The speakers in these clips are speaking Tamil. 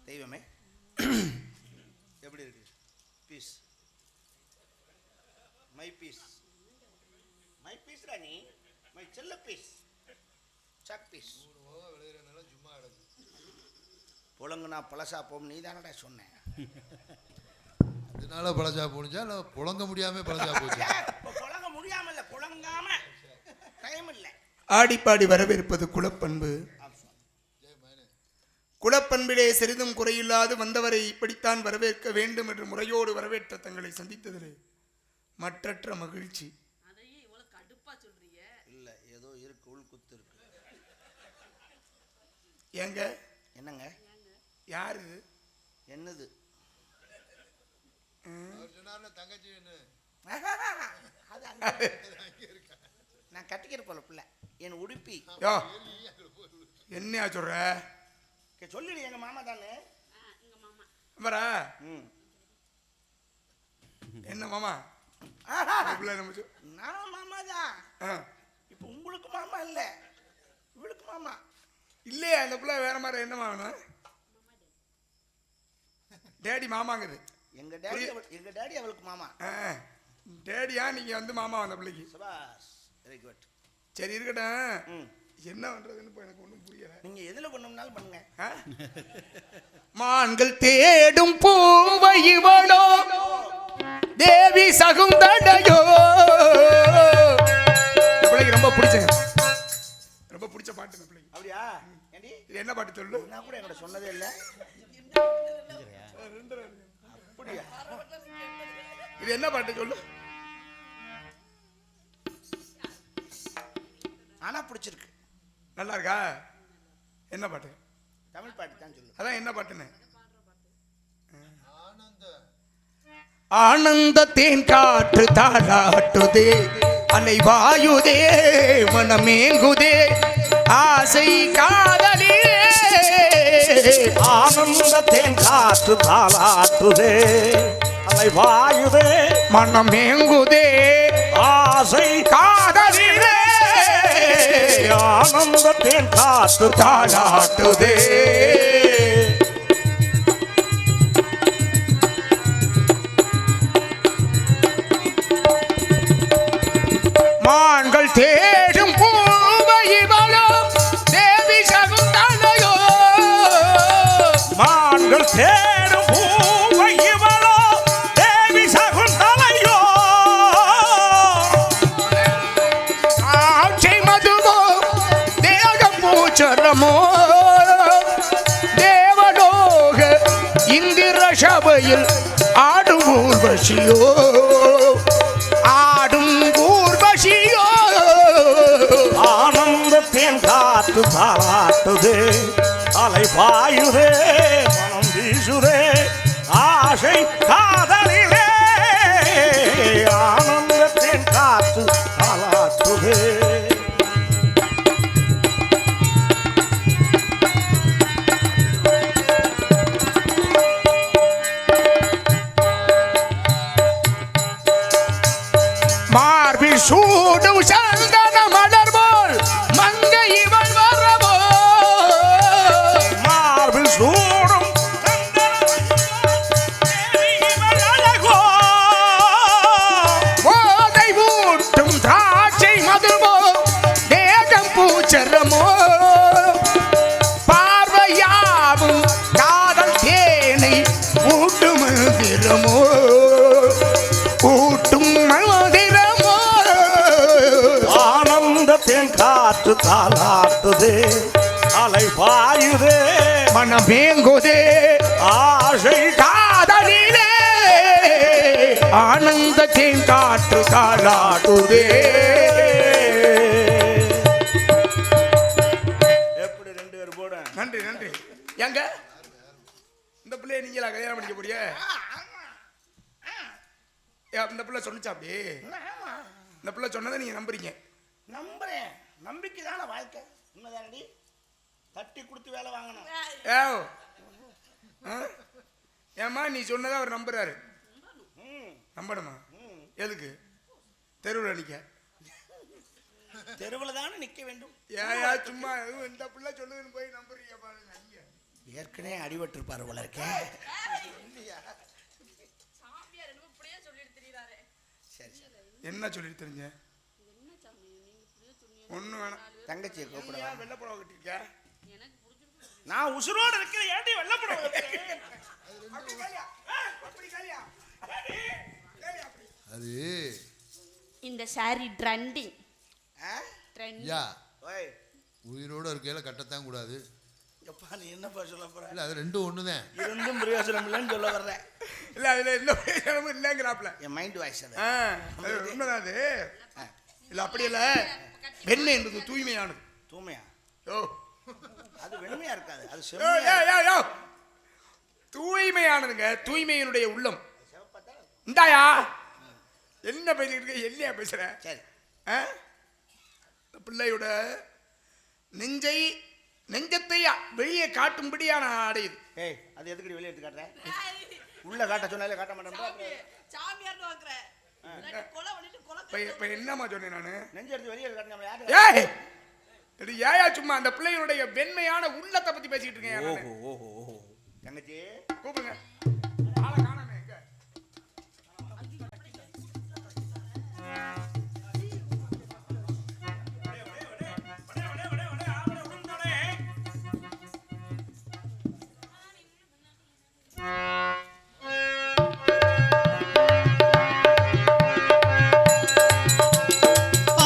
தெய்வமே எப்படி இருக்கு? Piece my piece my piece ராணி மை செல்ல பீஸ் சாக் பீஸ் சும்மா புலங்குனா பழசா போம் நீ தானடா சொன்னேன். அதனால பழசா போனுச்சா இல்லை புழங்க முடியாம பழசா போச்சா? புழங்க முடியாம இல்லை புழங்காம டைம் இல்லை. ஆடிப்பாடி வரவேற்பது குலப்பண்பு. குலப்பண்பிலே சிறிதும் குறையில்லாது வந்தவரை இப்படித்தான் வரவேற்க வேண்டும் என்று முறையோடு வரவேற்ற தங்களை சந்தித்ததிலே மற்றற்ற மகிழ்ச்சி. இல்ல ஏதோ இருக்கு உள்குத்து இருக்கு. ஏங்க என்னங்க யாரு என்னது தங்கச்சி நான் கட்டிக்கிற போல பிள்ளை என் உடுப்பி. என்னையா சொல்ற? சொல்லிடு எங்க மாமா தானே. என்ன மாமா? நான் மாமா தான். இப்ப உங்களுக்கு மாமா இல்ல இவளுக்கு மாமா இல்லையா? அந்த பிள்ளை வேற மாதிரி என்ன மாவனும் டேடி மாமாங்குது. எங்க டேடி அவளுக்கு மாமா. டேடியா நீங்க வந்து மாமா அந்த பிள்ளைக்கு? சபாஸ் வெரி குட். சரி இருக்கட்டும். என்ன பண்றதுன்னு எனக்கு ஒண்ணும் புரியல. நீங்க எதுல பண்ணணும்னாலும் பண்ணுங்க. மான்கள் தேடும் பூவை இவளோ தேவி சகுந்தடையோ. பிள்ளைக்கு ரொம்ப பிடிச்ச பாட்டு இந்த பிள்ளைக்கு. அப்படியா? ஏண்டி இது என்ன பாட்டு சொல்லு? நான் கூட என்கிட்ட சொன்னதே இல்லை. அப்படியா? இது என்ன பாட்டு சொல்லு? ஆனா பிடிச்சிருக்கு. நல்லா இருக்கா? என்ன பாட்டு? தமிழ் பாட்டு தான் சொல்லு. அதான் என்ன பாட்டுன்னு? ஆனந்த தேன் காற்று தாளாட்டுதே அலை வாயுதே மனமேங்குதே ஆசை காதலிலே. ஆனந்த தேன் காற்று தாளாட்டுதே அலை வாயுதே மனமேங்குதே ஆசை காதலிலே. ஆனந்த தேன் காற்று தாளாட்டுதே. மான்கள் தேடும் பூவை இவளோ தேவி சகுந்தலையோ. மான்கள் தேடும் பூவை இவளோ தேவி சகுந்தலையோ. ஆட்சி மதுவோ தேகம் பூச்சரமோ தேவலோக இந்திர சபையில் ஆடும் ஊர்வசியோ ஆடும் ஊர்வசியோ. ஆனந்த தேன் காற்று தாளாட்டுதே அலை பாயுதே மனம் வீசுதே ஆசை காதலிலே. ஆனந்த தேன் காற்று தாளாட்டுதே. மார்பில் சூடும் சந்தன மலர் போல் மங்கை இவள் வரவோ. மார்பில் சூடும் அழகோ போதை ஊட்டும் திராட்சை மதுவோ தேகம் பூச்சரமோ பார்வையாவும் காதல் தேனை ஊட்டும் மந்திரமோ ஊட்டும் மந்திரமோ. ஆனந்த தேன் காற்று தாளாட்டுதே அலை பாயுதே மனமேங்குதே ஆசை காதலிலே. ஆனந்த தேன் காற்று தாளாட்டுதே. எப்படி ரெண்டு பேர் போட? நன்றி நன்றி. எங்க இந்த பிள்ளைய நீங்களா கல்யாணம் பண்ணிக்க போறிய? இந்த பிள்ளை சொன்னிச்சா? அப்படி இந்த பிள்ளை சொன்னதை நீங்க நம்புறீங்க? நம்புறேன். நம்பிக்கை தானே வாழ்க்கை. உண்மைதானடி. தட்டி கொடுத்து வேலை வாங்கணும். ஏமா நீ சொன்னதை அவர் நம்புறாரு. நம்பணுமா? எதுக்கு? தெருவில் அடிக்க தெருவில் தானே நிற்க வேண்டும். ஏயா சும்மா எதுவும் இந்த பிள்ளை சொல்லுதுன்னு போய் நம்புறீங்க பாருங்க. ஏற்கனவே அடிபட்டிருப்பாரு போல இருக்கே. சரி என்ன சொல்லிட்டு தெரிஞ்ச ஒண்ணு வேணாம். தங்கச்சியை கூப்பிடுவா. வெள்ளை புடவை கட்டிருக்க? நான் உசுரோடு இருக்கிற ஏண்டி வெள்ளப்படம் அது இந்த சாரி ட்ரெண்டிங். யா உயிரோட இருக்கையில கட்டத்தான் கூடாது. எப்பா நீ என்னப்பா சொல்ல போற? இல்ல அது ரெண்டும் ஒண்ணுதான். இருந்தும் பிரயோஜனம் இல்லைன்னு சொல்ல வர்றேன். இல்ல அதுல எந்த பிரயோஜனமும் இல்லைங்கிறாப்ல. என் மைண்ட் வாய்ஸ் அது. உண்மைதான் அது. இல்ல அப்படி இல்ல, வெண்ணை என்பது தூய்மையானது. தூய்மையா? யோ அது வெண்மையா இருக்காது, அது யோ செம்மையா. யோ யோ தூய்மையானதுங்க, தூய்மையினுடைய உள்ளம். இந்தாயா என்ன பேசிட்டு இருக்க? என்னையா பேசுற? சரி பிள்ளையோட நெஞ்சத்தை வெளியே காட்டும்படியான ஆடை இது. ஏய் அது எதுக்கு வெளியே எடுத்து காட்டுற? உள்ள காட்ட சொன்னாலே காட்ட மாட்டேன். இப்ப என்னமா சொன்னேன் நானு? நெஞ்சு எடுத்து வெளியே காட்ட. ஏய் ஏயா சும்மா அந்த பிள்ளைகளுடைய வெண்மையான உள்ளத்தை பத்தி பேசிட்டு இருக்கேன். ஓஹோ ஓஹோ ஓஹோ. தங்கச்சி கூப்பிடுங்க. ஆளை காணோமே எங்க?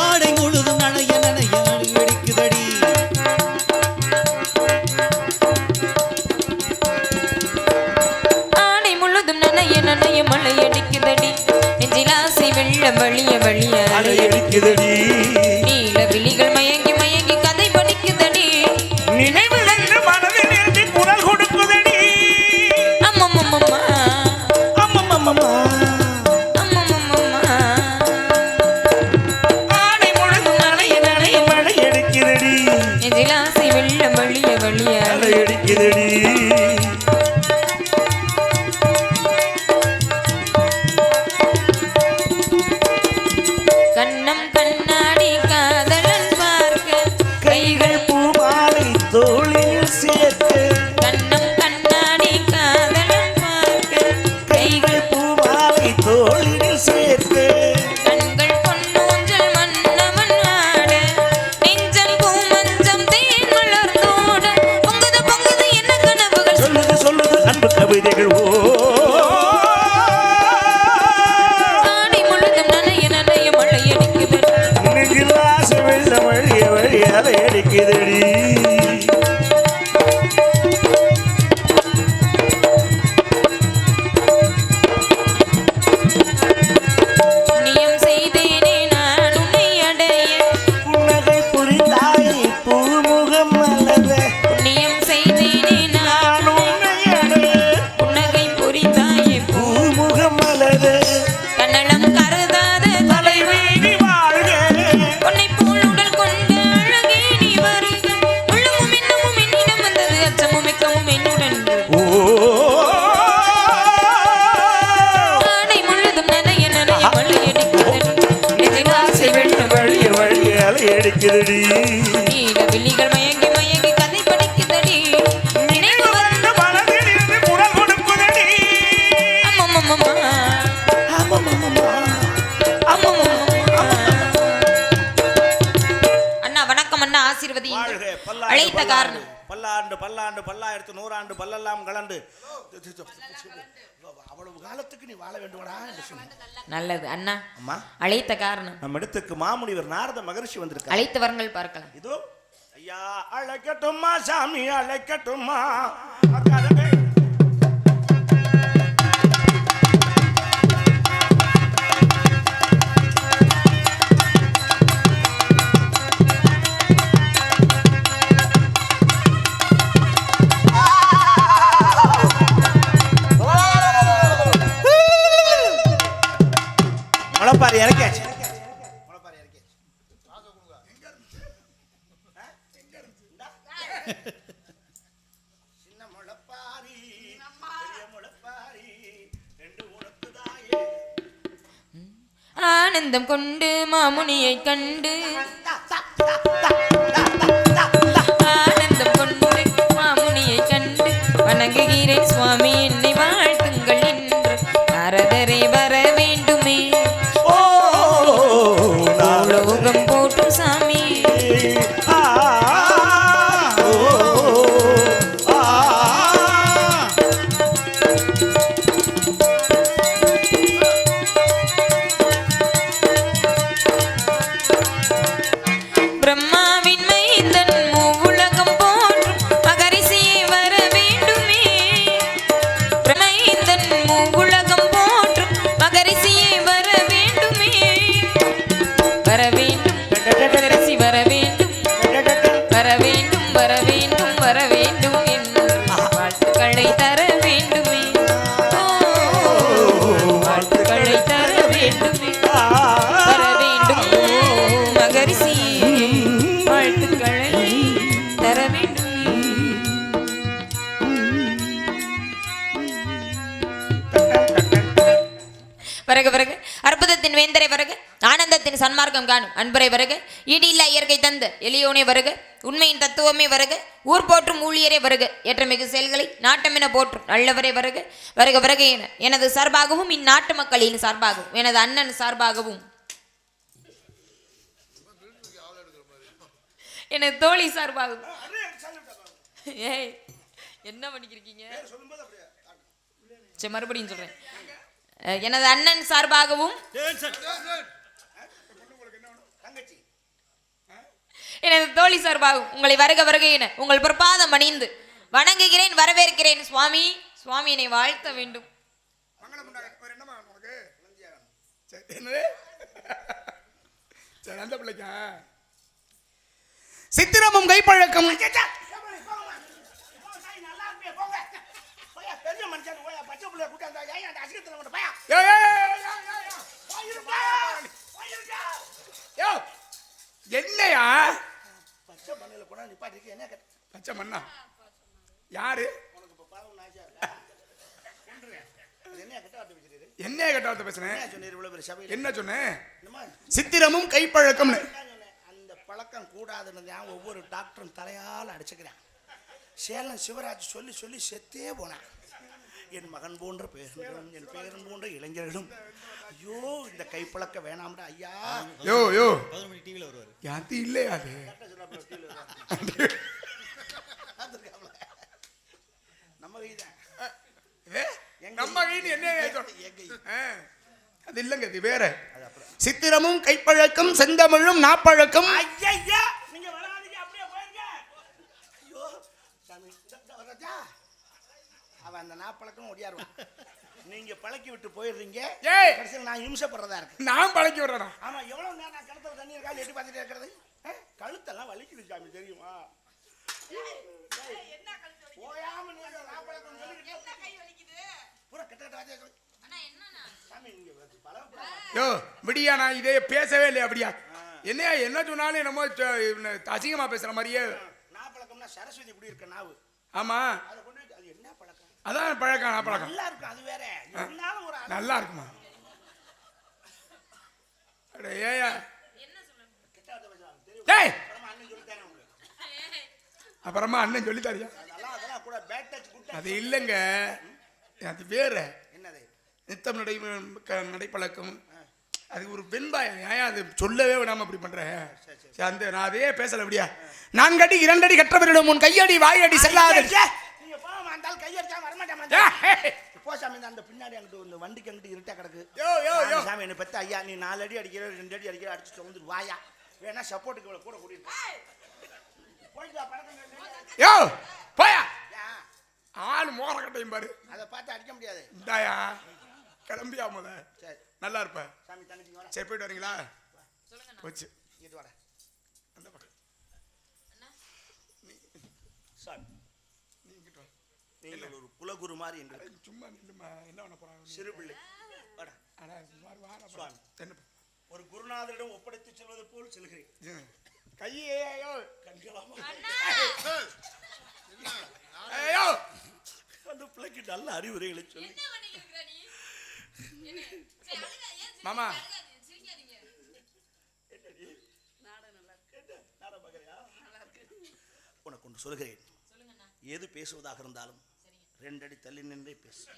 ஆடை முழுதும் நனைய நனைய அடிக்குதடி. ஆடை முழுதும் நனைய நனைய மழை அடிக்குதடி. நெஞ்சில் ஆசை வெள்ளம் வழிய வழிய அலை அடிக்குதடி. நீல விழிகள் மயங்கி மயங்கி கதை படிக்குதடி. நினைவிழந்து மனதில் எழுதி குரல் கொடுக்குதடி. அம்மம்மம்மம்மா அம்மம்மம்மம்மா. அம்மம்மம்மம்மா. ஆடை முழுதும் நனைய நனைய மழை அடிக்குதடி. நெஞ்சில் ஆசை வெள்ளம் வழிய வழிய அலை அடிக்குதடி. கண்ணம் கண்ணாடி காதலன் பார்க்க கைகள் பூமாலை தோளில் சேர்த்து. கண்ணம் கண்ணாடி காதலன் பார்க்க கைகள் பூமாலை தோளில் சேர்த்து. கண்கள் பொன்னூஞ்சல் மன்னவன் ஆட நெஞ்சம் பூமஞ்சம் தேன் மலர்ந்தோட பொங்குது பொங்குது என்ன கனவுகள் சொல்லுது சொல்லுது அன்பு கவிதைகள். ஓ ஆடை முழுதும் நனைய நனைய மழை அடிக்குது. நெஞ்சில் ஆசை வெள்ளம் வழிய வழிய அலை அடிக்குதடி. நியம் செய்தேனே நான் உன்னை அடைய. புன்னகை புரிந்தாய் பூமுகம் அல்லது. நியம் செய்தேனே நான் நான் உன்னை அடைய புன்னகை புரிந்தாயே பூ பூமுகம் அல்லது. கண்ணளம் கருதாத தலைவி தலைவீதி வாழ்க. உன்னை போல் உடல் கொண்டு அழகே நீ வருக. உள்ளமும் இன்னமும் என்னிடம் வந்தது அச்சமும் மிக்கமும் என்னுடன் ஓ ஆடை முழுதும் நனைய நனைய மழை அடிக்குதடி. நெஞ்சில் ஆசை வெள்ளம் வழிய வழிய அலை அடிக்குதடி. நீல விழிகள் மயங்கி மயங்கி கதை படிக்குதடி. நினைவு இந்த மனதில் இருந்து குரல் கொடுக்குதடி. அம்மம்மம்மம்மா அம்மம்மம்மம்மா. அம்மம்மம்மம்மா. அண்ணா வணக்கம் அண்ணா, ஆசீர்வதி. வாழ்க பல்லாண்டு அழைத்த காரணம் பல்லாண்டு பல்லாண்டு பல்லாயிரத்து நூறாண்டு பல்லெல்லாம் கலந்து அவ்வளவு காலத்துக்கு நீ வாழ வேண்டுமடா என்று சொன்னேன். நல்லது அண்ணா. அம்மா அழைத்த காரணம் நம்ம இடத்துக்கு மாமுனிவர் நாரத மகரிஷி வந்திருக்கார். அழைத்து வரங்கள் பார்க்கலாம். இதோ ஐயா அழைக்கட்டுமா சாமி அழைக்கட்டுமா? முளைப்பாரி இறக்கியாச்சு. முளைப்பாரி இறக்கியாச்சு. சின்ன முளைப்பாரி பெரிய முளைப்பாரி ரெண்டு உனக்குதாயே. ஆனந்தம் கொண்டு மாமுனியை கண்டு வணங்குகிறேன் சுவாமி என்னை வாழ்த்துங்கள் என்று நாரதரை வர வேண்டுமே லோகம் போட்டும் சாமி பிரம்மாவின் மைந்தன் மூவுலகம் போற்றும் மகரிஷியே வர வேண்டுமே மைந்தன் மூவுலகம் போற்றும் மகரிஷியே வர வேண்டுமே வர வேண்டும் மகரிஷி வர வேண்டும் வர வேண்டும் வர வேண்டும் வர வேண்டும் என்று வாழ்த்துக்களை தர வேண்டுமே வாழ்த்துக்களை தர வேண்டுமே வர வேண்டும் மகரிஷி வாழ்த்துக்களை தர வேண்டுமே பிறகு பிறகு அற்புதத்தின் வேந்தரை வருக ஆனந்தத்தின் சன்மார்க்கம் காணும் அன்பரை வருக ஈடில்லா இயற்கை தந்த எளியோனே வருக உண்மையின் தத்துவமே வருக ஊர் போற்றும் ஊழியரே வருக ஏற்றமிகு செயல்களை நாட்டமென போற்றும் நல்லவரே வருக வருக வருக என எனது சார்பாகவும் இந்நாட்டு மக்களின் சார்பாகவும் எனது அண்ணன் சார்பாகவும் எனது தோழி சார்பாகவும் ஏய் என்ன பண்ணிக்கிறீங்க சரி மறுபடியும் சொல்றேன் எனது அண்ணன் சார்பாகவும் எனது தோழி சார்பாகவும் உங்களை வருக வருக என உங்கள் பிரபாதம் அணிந்து வணங்குகிறேன் வரவேற்கிறேன் சுவாமி சுவாமி என்னை வாழ்த்த வேண்டும் சித்திரமும் கைப்பழக்கம் என்னையா பச்சை மண்ணில் போனா நிப்பாட்டிருக்கு என்ன பச்சை மண்ணா யாரு என்ன கட்டாவத்தை பேசுறேன் என்ன சொன்னேன் சித்திரமும் கைப்பழக்கம் அந்த பழக்கம் கூடாதுன்னு ஒவ்வொரு டாக்டரும் தலையால் அடிச்சுக்கிறேன் சேலம் சிவராஜ் சொல்லி சொல்லி செத்தே போனேன் என் மகன் போன்ற பேரும் என் பேரன் போன்ற இளைஞர்களும் ஐயோ இந்த கைப்பழக்க வேணாம்டா ஐயா யோ யோ டிவில வருவாரு யாத்தி இல்லையா அது நம்ம கைதான் நம்ம கைன்னு என்ன அது இல்லைங்க இது வேற சித்திரமும் கைப்பழக்கம் செந்தமிழும் நாப்பழக்கம் ஐயா நீங்க வராதீங்க அப்படியே போயிருங்க ஐயோ சாமி ராஜா அவன் அந்த நாப்பழக்கம் ஒடியாருவான் நீங்க பழக்கி விட்டு போயிடுறீங்க கடைசியில் நான் இம்சப்படுறதா இருக்கு நான் பழக்கி விடுறேன் ஆமா எவ்வளவு நேரம் நான் கிணத்துல தண்ணீர் கால் எட்டி பார்த்துட்டு இருக்கிறது கழுத்தெல்லாம் வலிக்குது சாமி தெரியுமா போயாம நீங்க நாப்பழக்கம் பூரா கட்ட சாமி நீங்க யோ விடியா நான் இதே பேசவே இல்லையா அப்படியா என்னையா என்ன சொன்னாலும் என்னமோ அசிங்கமா பேசுற மாதிரியே நாப்பழக்கம்னா சரஸ்வதி குடி இருக்க நாவு ஆமா அதை கொண்டு அது என்ன பழக்கம் அதான் பழக்கம் நாப்பழக்கம் நல்லா இருக்கும் அது வேற இருந்தாலும் ஒரு நல்லா இருக்குமா ஏயா டேய் அப்புறமா அண்ணன் சொல்லித்தாரியா அது இல்லைங்க அது வேற என்னது நித்தம் நடைப்பழக்கம் அது ஒரு வெண்பாயம் ஏன் அது சொல்லவே விடாம அப்படி பண்ற அந்த நான் அதே பேசல அப்படியா 4 அடி 2 அடி கற்றவரிடம் உன் கையடி வாயடி செல்லாத நீங்க போமா அந்த கையடிச்சா வர மாட்டேன் போ சாமி அந்த பின்னாடி அங்கிட்டு இந்த வண்டிக்கு அங்கிட்டு இருட்டா கிடக்கு சாமி என்ன பத்தி ஐயா நீ 4 அடி அடிக்கிற 2 அடி அடிக்கிற அடிச்சு வந்து வாயா வேணா சப்போர்ட்டுக்கு கூட கூட்டிட்டு போய்டா பழக்கம் யோ போயா ஆளு மோர கட்டையும் பாரு அதை பார்த்து அடிக்க முடியாது இந்தாயா கிளம்பியா முத சரி நல்லா இருப்ப சாமி தங்கச்சி வர சரி போயிட்டு வரீங்களா போச்சு இங்கிட்டு வாடா அந்த பக்கம் சாமி நீ இங்கிட்டு வா நீங்கள் ஒரு குலகுரு மாதிரி எங்களுக்கு சும்மா நில்லுமா என்ன பண்ண போறாங்க சிறு பிள்ளை வாடா சுவாமி ஒரு குருநாதரிடம் ஒப்படைத்து செல்வது போல் செல்கிறேன் கையோ கண்களாமா ஐயோ அந்த பிள்ளைக்கு நல்ல அறிவுரைகளை சொல்லி மாமா உனக்கு ஒன்று சொல்கிறேன் எது பேசுவதாக இருந்தாலும் 2 அடி தள்ளி நின்றே பேசு